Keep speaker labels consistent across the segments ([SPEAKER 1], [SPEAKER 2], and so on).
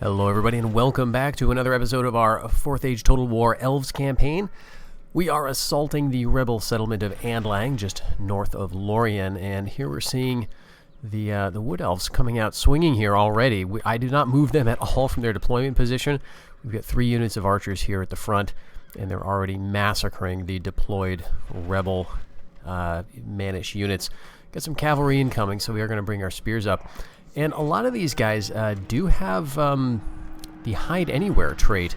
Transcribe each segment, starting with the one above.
[SPEAKER 1] Hello everybody and welcome back to another episode of our 4th Age Total War Elves campaign. We are assaulting the rebel settlement of Andlang, just north of Lorien, and here we're seeing the Wood Elves coming out swinging here already. I did not move them at all from their deployment position. We've got 3 units of archers here at the front, and they're already massacring the deployed rebel Manish units. Got some cavalry incoming, so we are going to bring our spears up. And a lot of these guys do have the hide anywhere trait.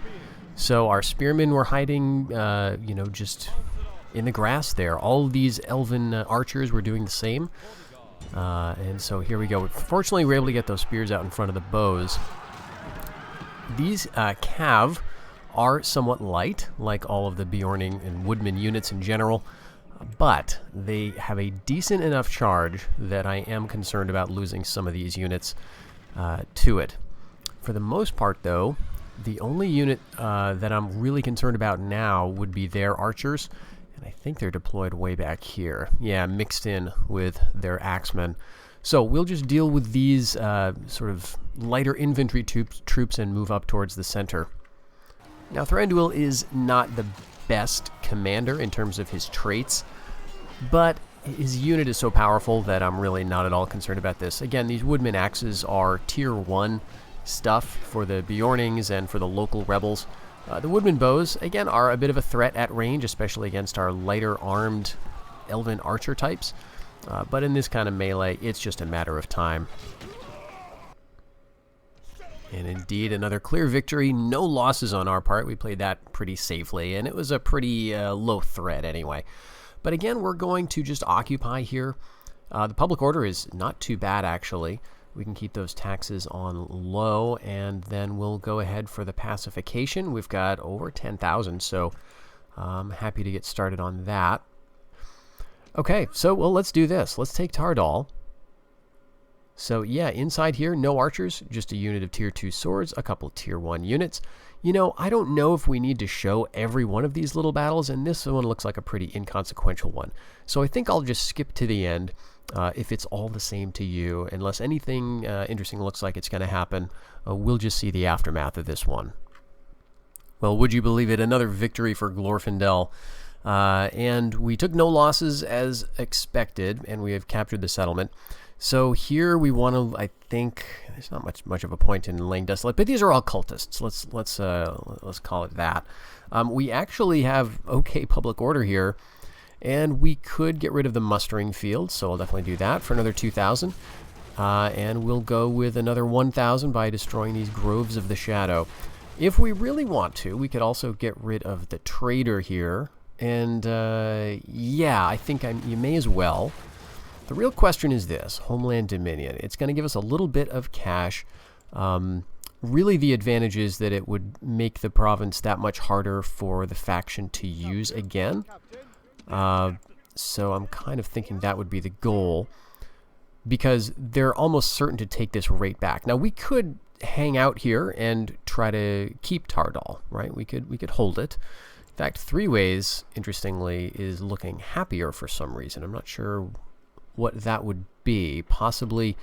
[SPEAKER 1] So our spearmen were hiding, just in the grass there. All of these elven archers were doing the same. And so here we go. Fortunately, we were able to get those spears out in front of the bows. These cav are somewhat light, like all of the Bjorning and Woodman units in general. But they have a decent enough charge that I am concerned about losing some of these units to it. For the most part, though, the only unit that I'm really concerned about now would be their archers. And I think they're deployed way back here. Yeah, mixed in with their axemen. So we'll just deal with these sort of lighter infantry troops and move up towards the center. Now, Thranduil is not the best commander in terms of his traits, but his unit is so powerful that I'm really not at all concerned about this. Again, these Woodman axes are tier 1 stuff for the Bjornings and for the local rebels. The Woodman bows, again, are a bit of a threat at range, especially against our lighter armed elven archer types. But in this kind of melee, it's just a matter of time. And indeed, another clear victory. No losses on our part. We played that pretty safely, and it was a pretty low threat anyway. But again, we're going to just occupy here. The public order is not too bad, actually. We can keep those taxes on low, and then we'll go ahead for the pacification. We've got over 10,000, so I'm happy to get started on that. Okay, so, well, let's do this. Let's take Tardal. So yeah, inside here, no archers, just a unit of tier 2 swords, a couple of tier 1 units. You know, I don't know if we need to show every one of these little battles, and this one looks like a pretty inconsequential one. So I think I'll just skip to the end if it's all the same to you. Unless anything interesting looks like it's going to happen, we'll just see the aftermath of this one. Well, would you believe it? Another victory for Glorfindel. And we took no losses as expected, and we have captured the settlement. So here we want to, I think, there's not much of a point in laying desolate, but these are all cultists. Let's call it that. We actually have okay public order here, and we could get rid of the mustering field, so I'll definitely do that for another 2,000. And we'll go with another 1,000 by destroying these Groves of the Shadow. If we really want to, we could also get rid of the trader here, and yeah, I think you may as well. The real question is this, Homeland Dominion. It's going to give us a little bit of cash. Really the advantage is that it would make the province that much harder for the faction to use again. So I'm kind of thinking that would be the goal, because they're almost certain to take this rate back. Now we could hang out here and try to keep Tardal, right? We could hold it. In fact, Three Ways, interestingly, is looking happier for some reason. I'm not sure what that would be. Possibly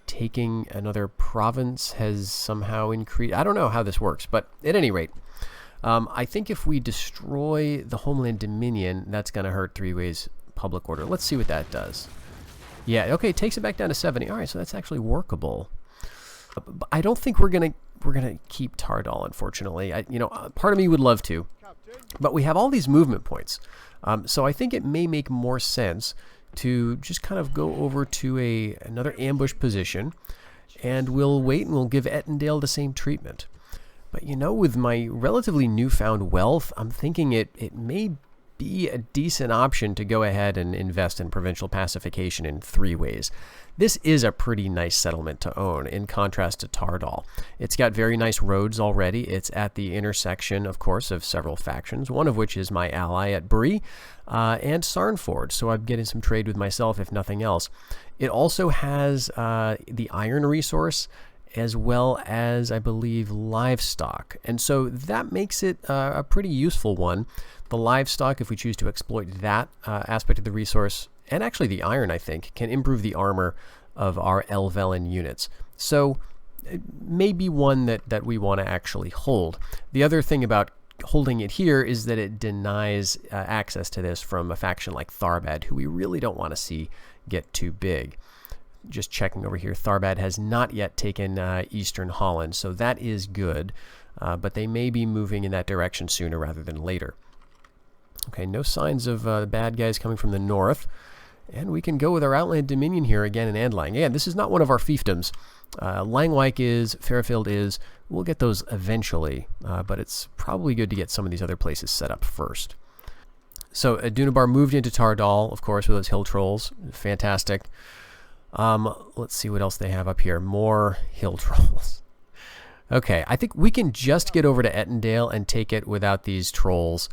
[SPEAKER 1] taking another province has somehow increased. I don't know how this works, but at any rate, I think if we destroy the Homeland Dominion, that's going to hurt Three Ways public order. Let's see what that does. Yeah, okay, it takes it back down to 70. All right, so that's actually workable. But I don't think we're gonna keep Tardal, unfortunately. Part of me would love to, but we have all these movement points. So I think it may make more sense to just kind of go over to another ambush position, and we'll wait and we'll give Ettendale the same treatment. But with my relatively newfound wealth, I'm thinking it may be a decent option to go ahead and invest in provincial pacification in Three Ways. This is a pretty nice settlement to own, in contrast to Tardal. It's got very nice roads already. It's at the intersection, of course, of several factions, one of which is my ally at Bree and Sarnford, so I'm getting some trade with myself, if nothing else. It also has the iron resource, as well as, I believe, livestock. And so that makes it a pretty useful one. The livestock, if we choose to exploit that aspect of the resource, and actually the iron, I think, can improve the armor of our Elvelen units. So may be one that we want to actually hold. The other thing about holding it here is that it denies access to this from a faction like Tharbad, who we really don't want to see get too big. Just checking over here, Tharbad has not yet taken Eastern Holland, so that is good, but they may be moving in that direction sooner rather than later. Okay, no signs of bad guys coming from the north, and we can go with our Outland Dominion here again in Andlang. Again, this is not one of our fiefdoms. Langwyke is, Fairfield is. We'll get those eventually, but it's probably good to get some of these other places set up first. So Adunabar moved into Tardal, of course, with those hill trolls. Fantastic. Let's see what else they have up here. More hill trolls. Okay, I think we can just get over to Ettendale and take it without these trolls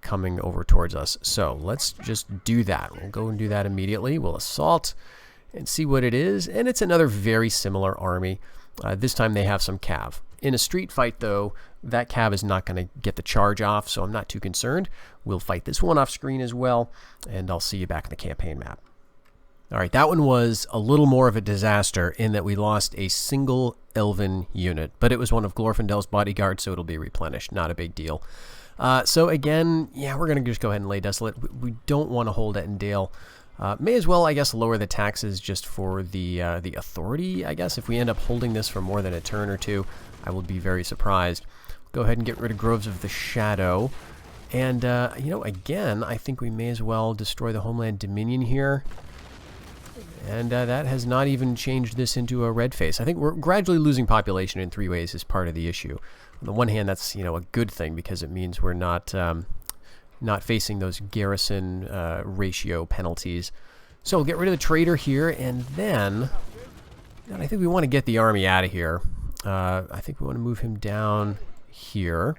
[SPEAKER 1] coming over towards us. So let's just do that. We'll go and do that immediately. We'll assault and see what it is. And it's another very similar army. This time they have some cav. In a street fight, though, that cav is not going to get the charge off, so I'm not too concerned. We'll fight this one off screen as well, and I'll see you back in the campaign map. All right, that one was a little more of a disaster in that we lost a single elven unit, but it was one of Glorfindel's bodyguards, so it'll be replenished. Not a big deal. So again, yeah, we're going to just go ahead and lay desolate. We don't want to hold Ettendale. May as well, I guess, lower the taxes just for the authority, I guess. If we end up holding this for more than a turn or two, I will be very surprised. Go ahead and get rid of Groves of the Shadow. And, you know, again, I think we may as well destroy the Homeland Dominion here. And that has not even changed this into a red face. I think we're gradually losing population in 3 ways is part of the issue. On the one hand, that's, you know, a good thing because it means we're not facing those garrison ratio penalties. So we'll get rid of the trader here, and then I think we want to get the army out of here. I think we want to move him down here,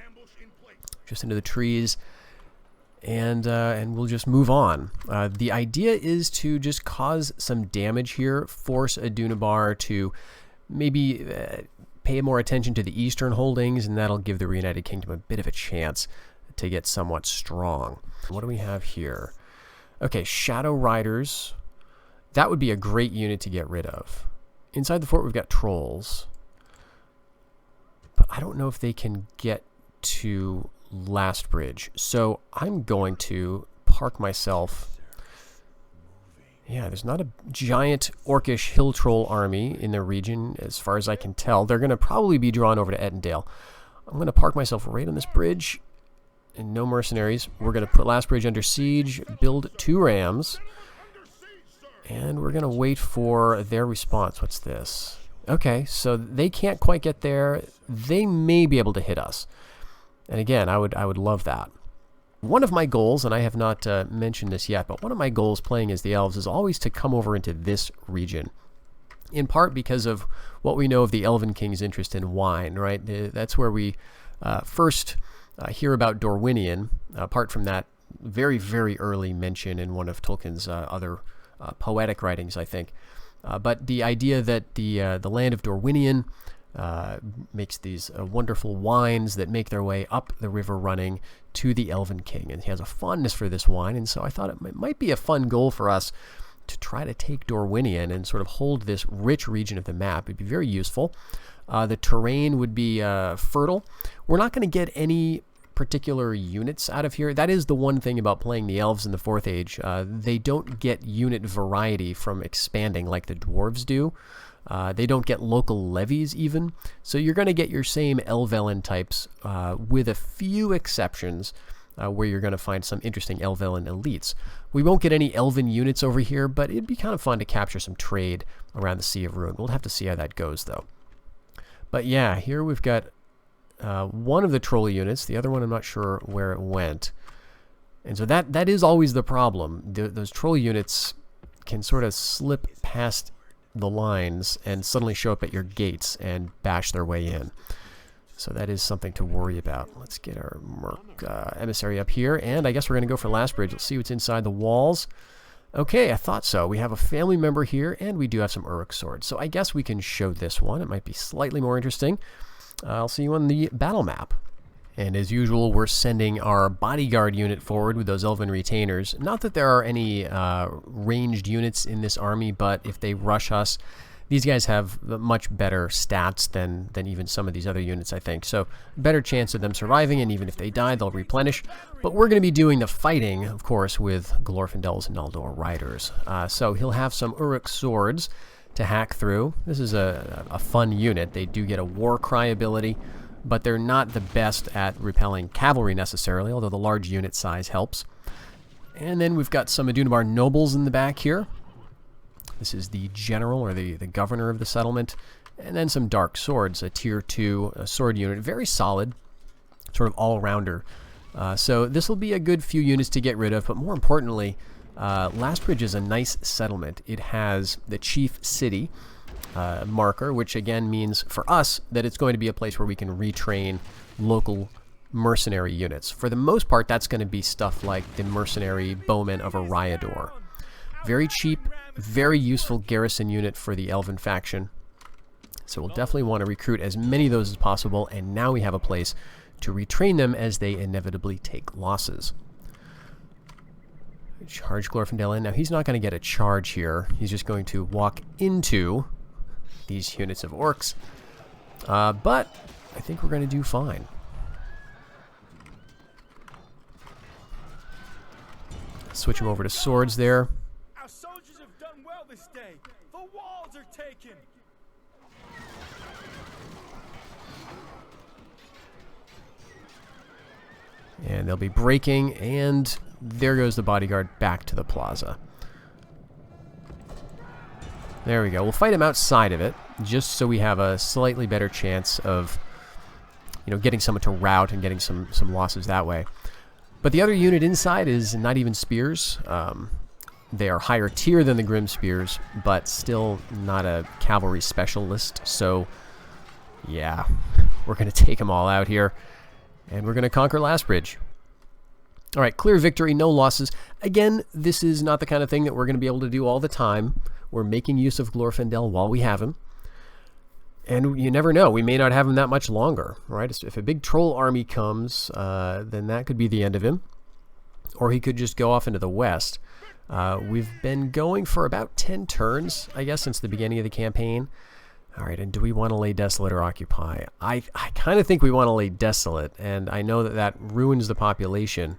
[SPEAKER 1] just into the trees, and we'll just move on. The idea is to just cause some damage here, force Adunabar to maybe pay more attention to the eastern holdings, and that'll give the Reunited Kingdom a bit of a chance to get somewhat strong. What do we have here? Okay, Shadow Riders. That would be a great unit to get rid of. Inside the fort we've got trolls. But I don't know if they can get to Last Bridge. So I'm going to park myself. Yeah, there's not a giant orcish hill troll army in the region as far as I can tell. They're going to probably be drawn over to Ettendale. I'm going to park myself right on this bridge. And no mercenaries. We're going to put Last Bridge under siege, build 2 rams, and we're going to wait for their response. What's this? Okay, so they can't quite get there. They may be able to hit us. And again, I would love that. One of my goals, and I have not mentioned this yet, but one of my goals playing as the Elves is always to come over into this region. In part because of what we know of the Elven King's interest in wine, right? That's where we first hear about Dorwinion, apart from that very, very early mention in one of Tolkien's other poetic writings, I think. But the idea that the land of Dorwinion makes these wonderful wines that make their way up the river running to the Elven King. And he has a fondness for this wine, and so I thought it might be a fun goal for us to try to take Dorwinion and sort of hold this rich region of the map. It'd be very useful. The terrain would be fertile. We're not going to get any particular units out of here. That is the one thing about playing the Elves in the 4th Age. They don't get unit variety from expanding like the Dwarves do. They don't get local levies even. So you're going to get your same Elvelyn types with a few exceptions where you're going to find some interesting Elvelyn elites. We won't get any Elven units over here, but it'd be kind of fun to capture some trade around the Sea of Ruin. We'll have to see how that goes, though. But yeah, here we've got one of the troll units. The other one I'm not sure where it went. And so that is always the problem. Those troll units can sort of slip past the lines and suddenly show up at your gates and bash their way in. So that is something to worry about. Let's get our Merc emissary up here, and I guess we're going to go for Last Bridge. Let's see what's inside the walls. Okay, I thought so. We have a family member here, and we do have some Uruk swords. So I guess we can show this one. It might be slightly more interesting. I'll see you on the battle map. And as usual, we're sending our bodyguard unit forward with those elven retainers. Not that there are any ranged units in this army, but if they rush us, These guys have much better stats than even some of these other units, I think. So better chance of them surviving, and even if they die, they'll replenish. But we're going to be doing the fighting, of course, with Glorfindel's Noldor Riders. So he'll have some Uruk swords to hack through. This is a fun unit. They do get a war cry ability, but they're not the best at repelling cavalry necessarily, although the large unit size helps. And then we've got some Adunabar nobles in the back here. This is the general, or the governor of the settlement. And then some dark swords, a tier 2 sword unit. Very solid, sort of all-rounder. So this will be a good few units to get rid of, but more importantly, Lastbridge is a nice settlement. It has the chief city marker, which again means for us that it's going to be a place where we can retrain local mercenary units. For the most part, that's going to be stuff like the mercenary bowmen of Eriador. Very cheap, very useful garrison unit for the Elven faction. So we'll definitely want to recruit as many of those as possible, and now we have a place to retrain them as they inevitably take losses. Charge Glorfindel in. Now he's not going to get a charge here. He's just going to walk into these units of orcs. But I think we're going to do fine. Switch him over to swords there.
[SPEAKER 2] Our soldiers have done well this day. The walls are taken.
[SPEAKER 1] And they'll be breaking, and there goes the bodyguard back to the plaza. There we go. We'll fight him outside of it, just so we have a slightly better chance of, getting someone to rout and getting some losses that way. But the other unit inside is not even spears. They are higher tier than the Grim Spears, but still not a cavalry specialist. So, yeah, we're going to take them all out here, and we're going to conquer Lastbridge. All right, clear victory, no losses. Again, this is not the kind of thing that we're going to be able to do all the time. We're making use of Glorfindel while we have him. And you never know. We may not have him that much longer, right? If a big troll army comes, then that could be the end of him. Or he could just go off into the west. We've been going for about 10 turns, I guess, since the beginning of the campaign. All right, and do we want to lay Desolate or Occupy? I kind of think we want to lay Desolate, and I know that ruins the population.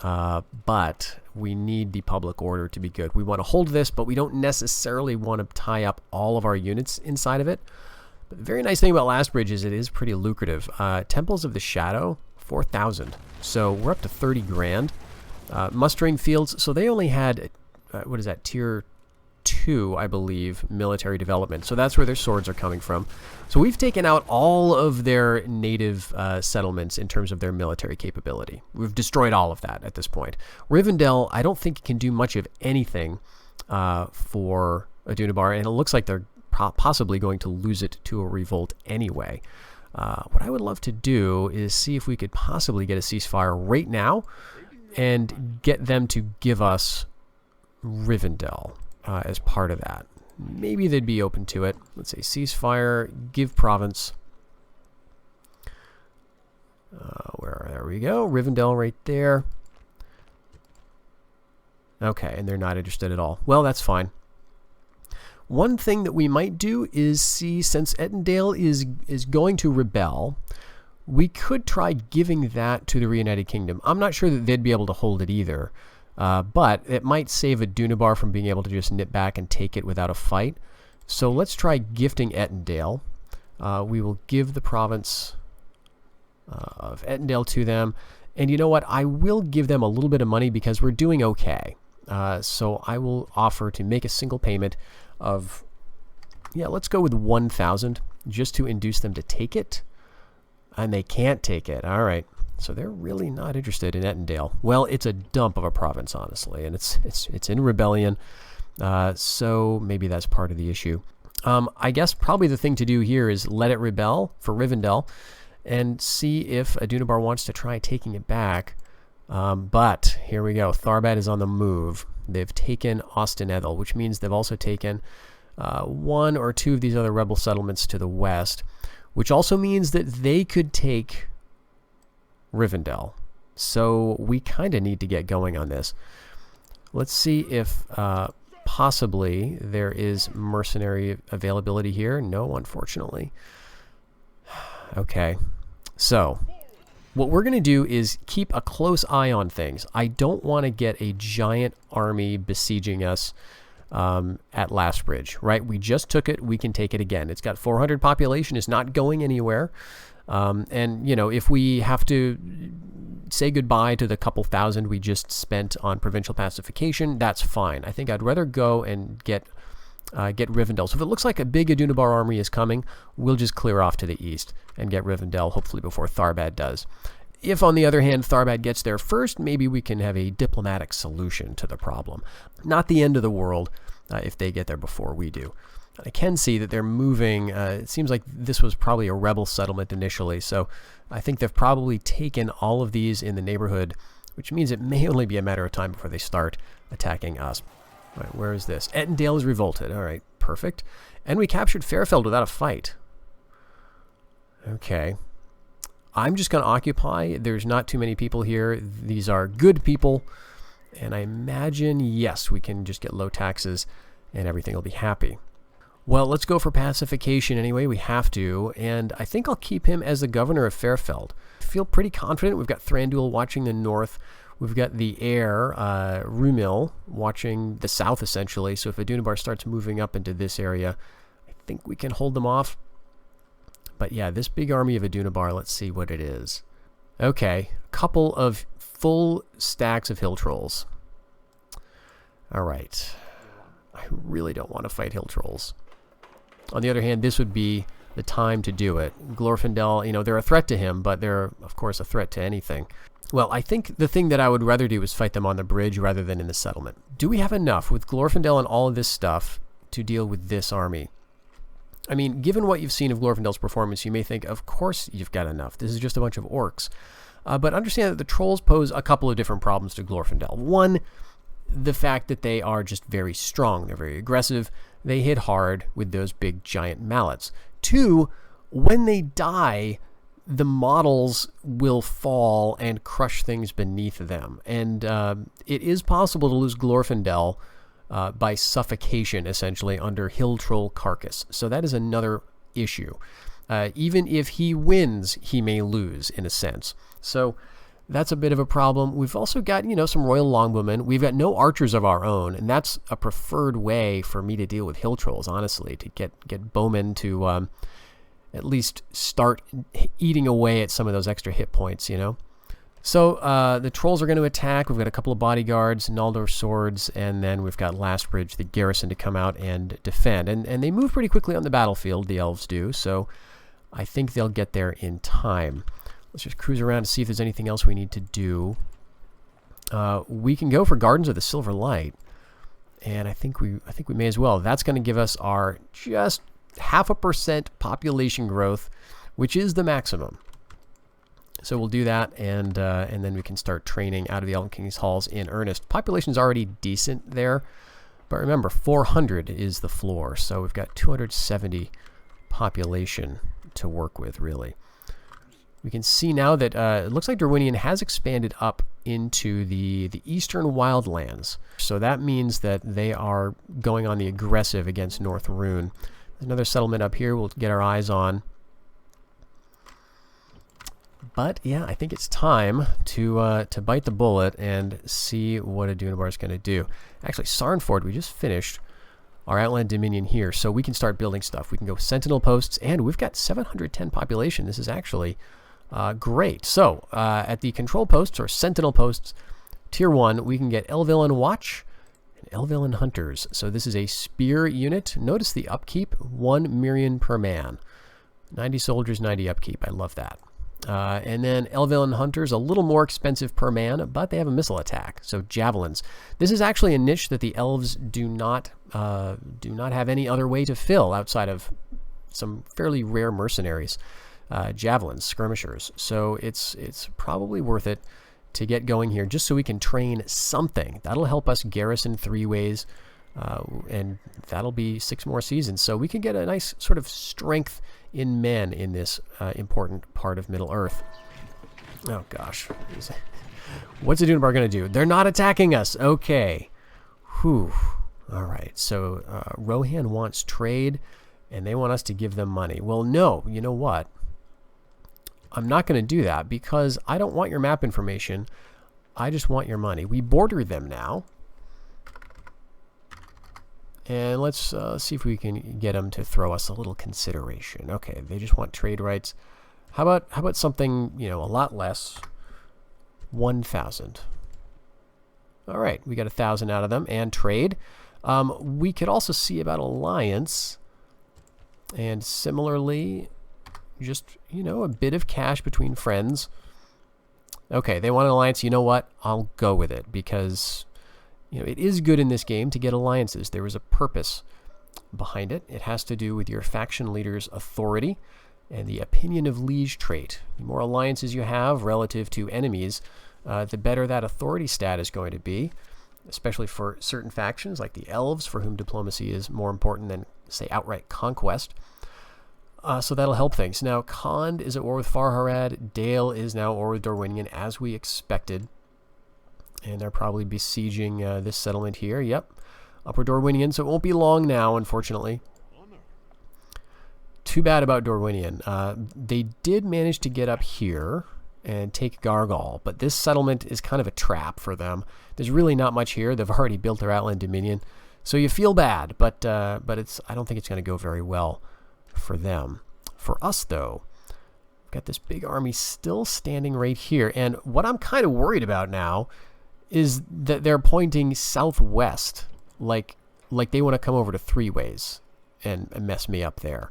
[SPEAKER 1] But we need the public order to be good. We want to hold this, but we don't necessarily want to tie up all of our units inside of it. But the very nice thing about Lastbridge is it is pretty lucrative. Temples of the Shadow, 4,000. So we're up to 30 grand. Mustering fields, so they only had, what is that, tier 2, I believe, military development. So that's where their swords are coming from. So we've taken out all of their native settlements in terms of their military capability. We've destroyed all of that at this point. Rivendell, I don't think can do much of anything for Adunabar, and it looks like they're possibly going to lose it to a revolt anyway. What I would love to do is see if we could possibly get a ceasefire right now and get them to give us Rivendell as part of that. Maybe they'd be open to it. Let's say ceasefire, give province. There we go. Rivendell right there. Okay, and they're not interested at all. Well, that's fine. One thing that we might do is see, since Ettendale is going to rebel, we could try giving that to the Reunited Kingdom. I'm not sure that they'd be able to hold it either. But it might save Adunabar from being able to just nip back and take it without a fight. So let's try gifting Ettendale. We will give the province of Ettendale to them. And you know what? I will give them a little bit of money because we're doing okay. So I will offer to make a single payment of, let's go with 1,000 just to induce them to take it. And they can't take it. All right. So they're really not interested in Ettendale. Well, it's a dump of a province, honestly, and it's in rebellion. So maybe that's part of the issue. I guess probably the thing to do here is let it rebel for Rivendell and see if Adunabar wants to try taking it back. But here we go. Tharbad is on the move. They've taken Ostinethel, which means they've also taken one or two of these other rebel settlements to the west, which also means that they could take Rivendell. So we kind of need to get going on this. Let's see if Possibly there is mercenary availability here. No, unfortunately. Okay. So, what we're going to do is keep a close eye on things. I don't want to get a giant army besieging us at Last Bridge, right? We just took it. We can take it again. It's got 400 population. It's not going anywhere. And, you know, if we have to say goodbye to the couple thousand we just spent on provincial pacification, that's fine. I think I'd rather go and get Rivendell. So if it looks like a big Adunabar army is coming, we'll just clear off to the east and get Rivendell, hopefully before Tharbad does. If, on the other hand, Tharbad gets there first, maybe we can have a diplomatic solution to the problem. Not the end of the world if they get there before we do. I can see that they're moving. It seems like this was probably a rebel settlement initially, so I think they've probably taken all of these in the neighborhood, which means it may only be a matter of time before they start attacking us. All right, where is this? Ettendale is revolted. All right, perfect. And we captured Fairfeld without a fight. Okay. I'm just going to occupy. There's not too many people here. These are good people. And I imagine, yes, we can just get low taxes and everything will be happy. Well, let's go for pacification anyway. We have to. And I think I'll keep him as the governor of Fairfeld. I feel pretty confident. We've got Thranduil watching the north. We've got the heir, Rumil, watching the south, essentially. So if Adunabar starts moving up into this area, I think we can hold them off. But yeah, this big army of Adunabar, let's see what it is. Okay, a couple of full stacks of hill trolls. All right. I really don't want to fight hill trolls. On the other hand, this would be the time to do it. Glorfindel, you know, they're a threat to him, but they're, of course, a threat to anything. Well, I think the thing that I would rather do is fight them on the bridge rather than in the settlement. Do we have enough with Glorfindel and all of this stuff to deal with this army? I mean, given what you've seen of Glorfindel's performance, you may think, of course you've got enough. This is just a bunch of orcs. But understand that the trolls pose a couple of different problems to Glorfindel. One, the fact that they are just very strong. They're very aggressive. They hit hard with those big giant mallets. Two, when they die, the models will fall and crush things beneath them. And it is possible to lose Glorfindel by suffocation, essentially, under Hill Troll Carcass. So that is another issue. Even if he wins, he may lose, in a sense. So that's a bit of a problem. We've also got, you know, some Royal Longbowmen. We've got no archers of our own, and that's a preferred way for me to deal with Hill Trolls, honestly, to get bowmen to at least start eating away at some of those extra hit points, you know. So the trolls are going to attack. We've got a couple of bodyguards, Naldor swords, and then we've got Last Bridge, the garrison, to come out and defend. And they move pretty quickly on the battlefield, the elves do, so I think they'll get there in time. Let's just cruise around to see if there's anything else we need to do. We can go for Gardens of the Silver Light, and I think we may as well. That's going to give us our just 0.5% population growth, which is the maximum. So we'll do that, and then we can start training out of the Elven King's Halls in earnest. Population's already decent there, but remember, 400 is the floor, so we've got 270 population to work with, really. We can see now that it looks like Derwinion has expanded up into the eastern wildlands. So that means that they are going on the aggressive against North Rune. There's another settlement up here we'll get our eyes on. But yeah, I think it's time to bite the bullet and see what Adunabar is going to do. Actually, Sarnford, we just finished our Outland Dominion here, so we can start building stuff. We can go with Sentinel posts, and we've got 710 population. This is actually great. So at the control posts, or Sentinel posts, tier 1, we can get Elvillain Watch and Elvillain Hunters. So this is a spear unit. Notice the upkeep, 1 Mirian per man. 90 soldiers, 90 upkeep. I love that. And then Elvillain Hunters, a little more expensive per man, but they have a missile attack, so javelins. This is actually a niche that the elves do not have any other way to fill outside of some fairly rare mercenaries, javelins, skirmishers. So it's probably worth it to get going here, just so we can train something. That'll help us garrison 3 ways, and that'll be 6 more seasons. So we can get a nice sort of strength in men in this important part of Middle-earth. Oh gosh. What's Adunabar going to do? They're not attacking us. Okay. Whew. All right, so Rohan wants trade, and they want us to give them money. Well, no, you know what? I'm not going to do that because I don't want your map information. I just want your money. We border them now. And let's see if we can get them to throw us a little consideration. Okay, they just want trade rights. How about something, you know, a lot less? 1,000. All right, we got 1,000 out of them and trade. We could also see about alliance, and similarly, just, you know, a bit of cash between friends. Okay, they want an alliance. You know what? I'll go with it because, you know, it is good in this game to get alliances. There is a purpose behind it. It has to do with your faction leader's authority and the opinion of liege trait. The more alliances you have relative to enemies, the better that authority stat is going to be, especially for certain factions like the Elves, for whom diplomacy is more important than, say, outright conquest. So that'll help things. Now, Khand is at war with Farharad. Dale is now at war with Dorwinion, as we expected. And they're probably besieging this settlement here. Yep, Upper Dorwinion. So it won't be long now, unfortunately. Too bad about Dorwinion. They did manage to get up here and take Gargal, but this settlement is kind of a trap for them. There's really not much here. They've already built their Outland Dominion, so you feel bad, but it's, I don't think it's going to go very well for them. For us, though, we've got this big army still standing right here, and what I'm kind of worried about now is that they're pointing southwest, like they want to come over to Three Ways and mess me up there.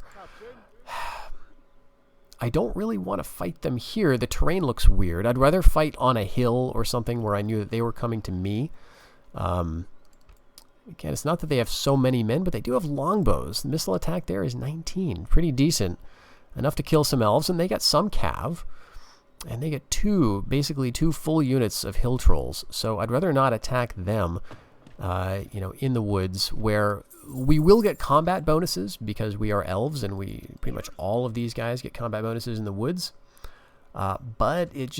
[SPEAKER 1] I don't really want to fight them here. The terrain looks weird. I'd rather fight on a hill or something where I knew that they were coming to me. Again, it's not that they have so many men, but they do have longbows. The missile attack there is 19. Pretty decent. Enough to kill some elves, and they got some cav. And they get basically two full units of hill trolls. So I'd rather not attack them, you know, in the woods, where we will get combat bonuses because we are elves, and pretty much all of these guys get combat bonuses in the woods. But it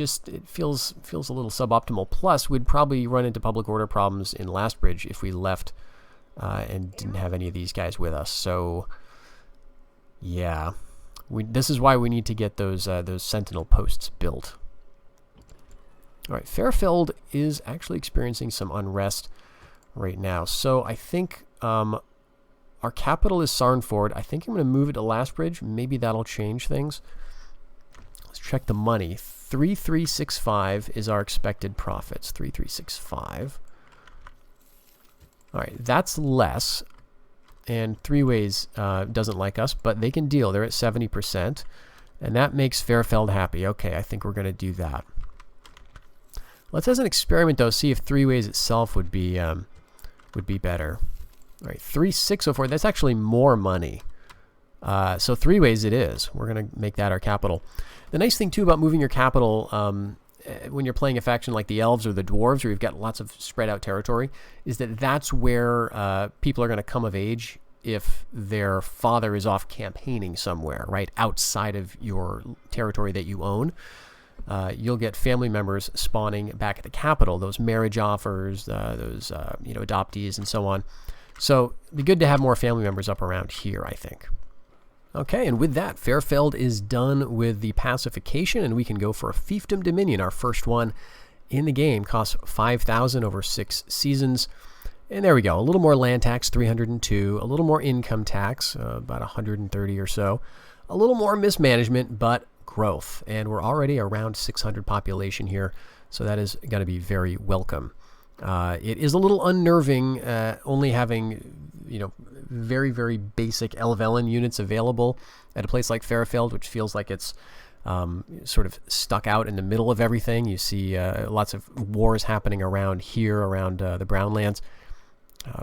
[SPEAKER 1] feels a little suboptimal. Plus, we'd probably run into public order problems in Lastbridge if we left and didn't have any of these guys with us. So, yeah, this is why we need to get those sentinel posts built. All right, Fairfield is actually experiencing some unrest right now. So I think our capital is Sarnford. I think I'm going to move it to Lastbridge. Maybe that'll change things. Let's check the money. 3365 is our expected profits. 3365. All right, that's less. And Three Ways doesn't like us, but they can deal. They're at 70%. And that makes Fairfield happy. Okay, I think we're going to do that. Let's, as an experiment, though, see if Three Ways itself would be better. All right, 3604. That's actually more money. So Three Ways it is. We're going to make that our capital. The nice thing, too, about moving your capital when you're playing a faction like the Elves or the Dwarves, where you've got lots of spread out territory, is that that's where people are going to come of age if their father is off campaigning somewhere, right, outside of your territory that you own. You'll get family members spawning back at the capital, those marriage offers, those adoptees and so on. So it'd be good to have more family members up around here, I think. Okay, and with that, Fairfield is done with the pacification, and we can go for a fiefdom dominion, our first one in the game. Costs 5,000 over 6 seasons. And there we go, a little more land tax, 302, a little more income tax, about 130 or so, a little more mismanagement, but growth. And we're already around 600 population here, so that is going to be very welcome. It is a little unnerving only having, very, very basic Elvelen units available at a place like Fairfield, which feels like it's sort of stuck out in the middle of everything. You see lots of wars happening around here, around the Brownlands,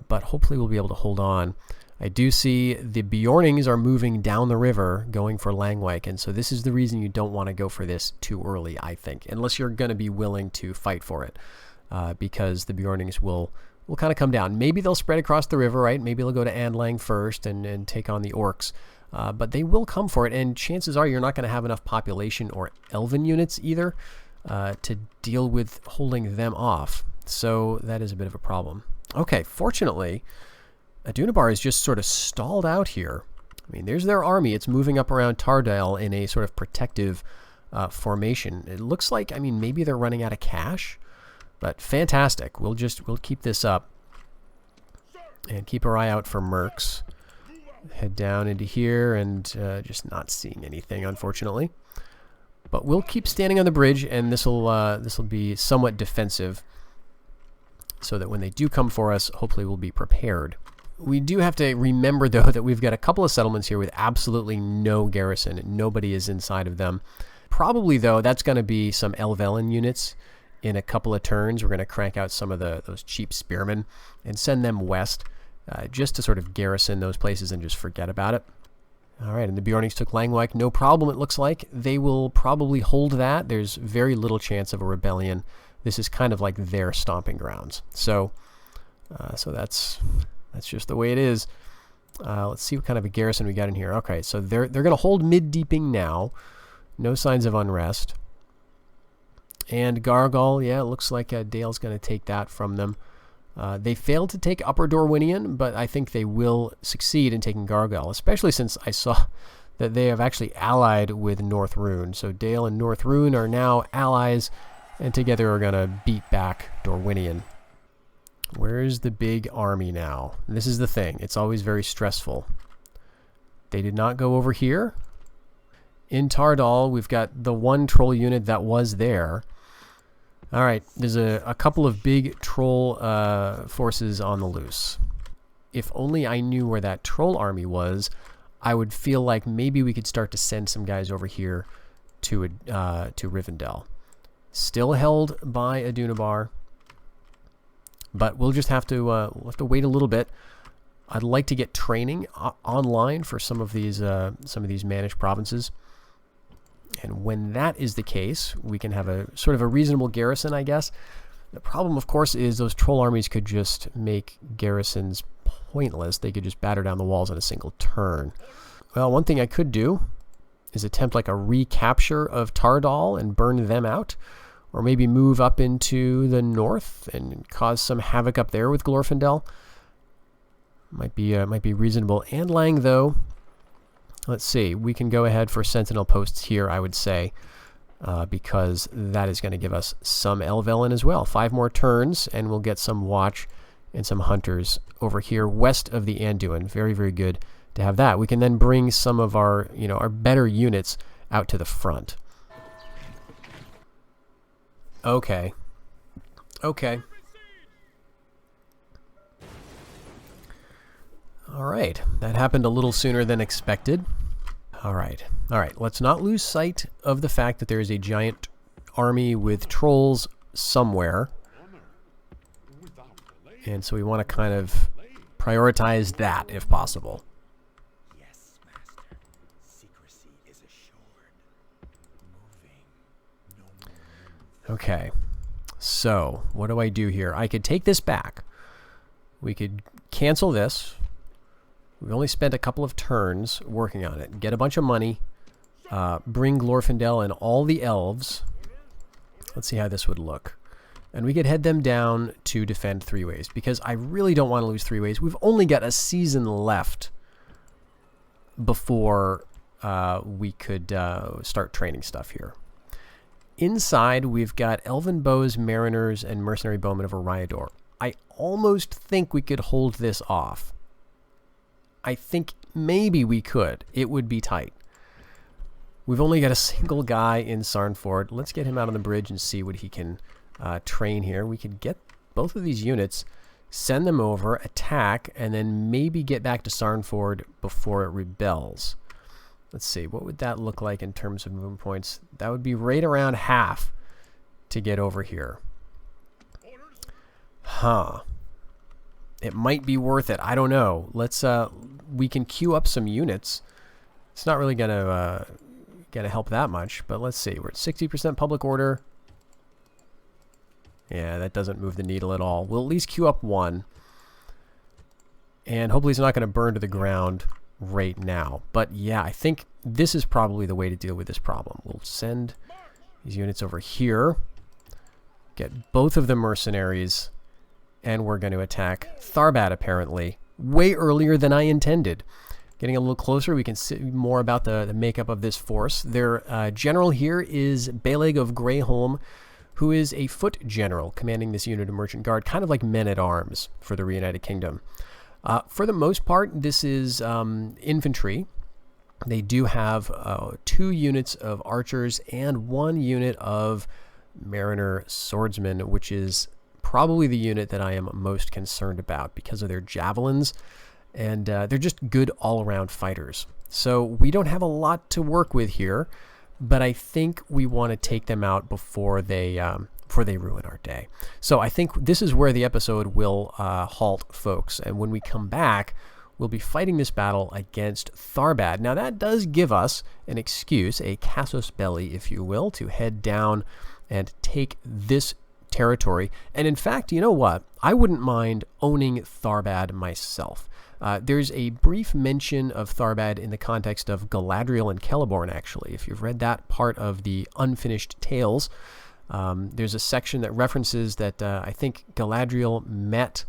[SPEAKER 1] but hopefully we'll be able to hold on. I do see the Bjornings are moving down the river, going for Langwyke, and so this is the reason you don't want to go for this too early, I think, unless you're going to be willing to fight for it, because the Bjornings will kind of come down. Maybe they'll spread across the river, right? Maybe they'll go to Andlang first and take on the orcs, but they will come for it, and chances are you're not going to have enough population or elven units either to deal with holding them off, so that is a bit of a problem. Okay, fortunately, Adunabar is just sort of stalled out here. I mean, there's their army. It's moving up around Tardale in a sort of protective formation. It looks like, I mean, maybe they're running out of cash, but fantastic. We'll keep this up and keep our eye out for mercs. Head down into here and just not seeing anything, unfortunately. But we'll keep standing on the bridge, and this will be somewhat defensive, so that when they do come for us, hopefully we'll be prepared. We do have to remember, though, that we've got a couple of settlements here with absolutely no garrison. Nobody is inside of them. Probably, though, that's going to be some Elven units in a couple of turns. We're going to crank out some of those cheap spearmen and send them west, just to sort of garrison those places and just forget about it. All right, and the Bjornings took Langwijk. No problem, it looks like. They will probably hold that. There's very little chance of a rebellion. This is kind of like their stomping grounds. So that's just the way it is. Let's see what kind of a garrison we got in here. Okay, so they're going to hold mid-deeping now. No signs of unrest. And Gargal, yeah, it looks like Dale's going to take that from them. They failed to take Upper Dorwinion, but I think they will succeed in taking Gargal, especially since I saw that they have actually allied with North Rune. So Dale and North Rune are now allies, and together are going to beat back Dorwinion. Where's the big army now? This is the thing. It's always very stressful. They did not go over here. In Tardal, we've got the one troll unit that was there. All right, there's a couple of big troll forces on the loose. If only I knew where that troll army was, I would feel like maybe we could start to send some guys over here to Rivendell. Still held by Adunabar, but we'll just have to wait a little bit. I'd like to get training online for some of these managed provinces. And when that is the case, we can have a sort of a reasonable garrison, I guess. The problem, of course, is those troll armies could just make garrisons pointless. They could just batter down the walls in a single turn. Well, one thing I could do is attempt like a recapture of Tardal and burn them out. Or maybe move up into the north and cause some havoc up there with Glorfindel. Might be reasonable. And Lang, though, let's see. We can go ahead for sentinel posts here, I would say, because that is going to give us some Elvelen as well. 5 more turns, and we'll get some watch and some hunters over here west of the Anduin. Very, very good to have that. We can then bring some of our better units out to the front. Okay. Okay. All right. That happened a little sooner than expected. All right. All right. Let's not lose sight of the fact that there is a giant army with trolls somewhere. And so we want to kind of prioritize that if possible.
[SPEAKER 2] Yes, Master. Secrecy is assured. Moving. No more move.
[SPEAKER 1] Okay. So, what do I do here? I could take this back. We could cancel this. We only spent a couple of turns working on it. Get a bunch of money. Bring Glorfindel and all the elves. Let's see how this would look. And we could head them down to defend 3 ways, because I really don't want to lose 3 ways. We've only got a season left before we could start training stuff here. Inside, we've got Elven Bows, Mariners, and Mercenary Bowmen of Eriador. I almost think we could hold this off. I think maybe we could. It would be tight. We've only got a single guy in Sarnford. Let's get him out on the bridge and see what he can train here. We could get both of these units, send them over, attack, and then maybe get back to Sarnford before it rebels. Let's see, what would that look like in terms of movement points? That would be right around half to get over here. Huh. It might be worth it. I don't know. Let's we can queue up some units. It's not really gonna help that much, but let's see. We're at 60% public order. Yeah, that doesn't move the needle at all. We'll at least queue up one. And hopefully it's not going to burn to the ground right now. But yeah, I think this is probably the way to deal with this problem. We'll send these units over here. Get both of the mercenaries. And we're going to attack Tharbat, apparently, way earlier than I intended. Getting a little closer, we can see more about the makeup of this force. Their general here is Beleg of Greyholm, who is a foot general commanding this unit of merchant guard, kind of like men-at-arms for the Reunited Kingdom. For the most part, this is infantry. They do have 2 units of archers and 1 unit of mariner swordsmen, which is probably the unit that I am most concerned about because of their javelins, and they're just good all-around fighters. So we don't have a lot to work with here, but I think we want to take them out before they ruin our day. So I think this is where the episode will halt, folks, and when we come back, we'll be fighting this battle against Tharbad. Now that does give us an excuse, a casus belli, if you will, to head down and take this territory. And in fact, you know what? I wouldn't mind owning Tharbad myself. There's a brief mention of Tharbad in the context of Galadriel and Celeborn, actually. If you've read that part of the Unfinished Tales, there's a section that references that I think Galadriel met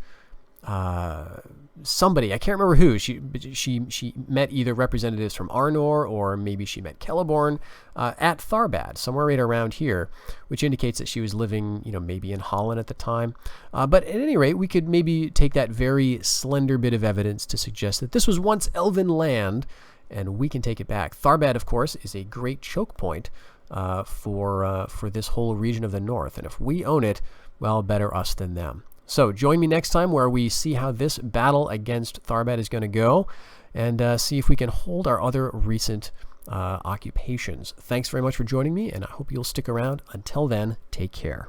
[SPEAKER 1] somebody. I can't remember who. She met either representatives from Arnor or maybe she met Celeborn at Tharbad, somewhere right around here, which indicates that she was living, maybe in Holland at the time. But at any rate, we could maybe take that very slender bit of evidence to suggest that this was once elven land, and we can take it back. Tharbad, of course, is a great choke point for this whole region of the north, and if we own it, well, better us than them. So join me next time where we see how this battle against Tharbad is going to go, and see if we can hold our other recent occupations. Thanks very much for joining me, and I hope you'll stick around. Until then, take care.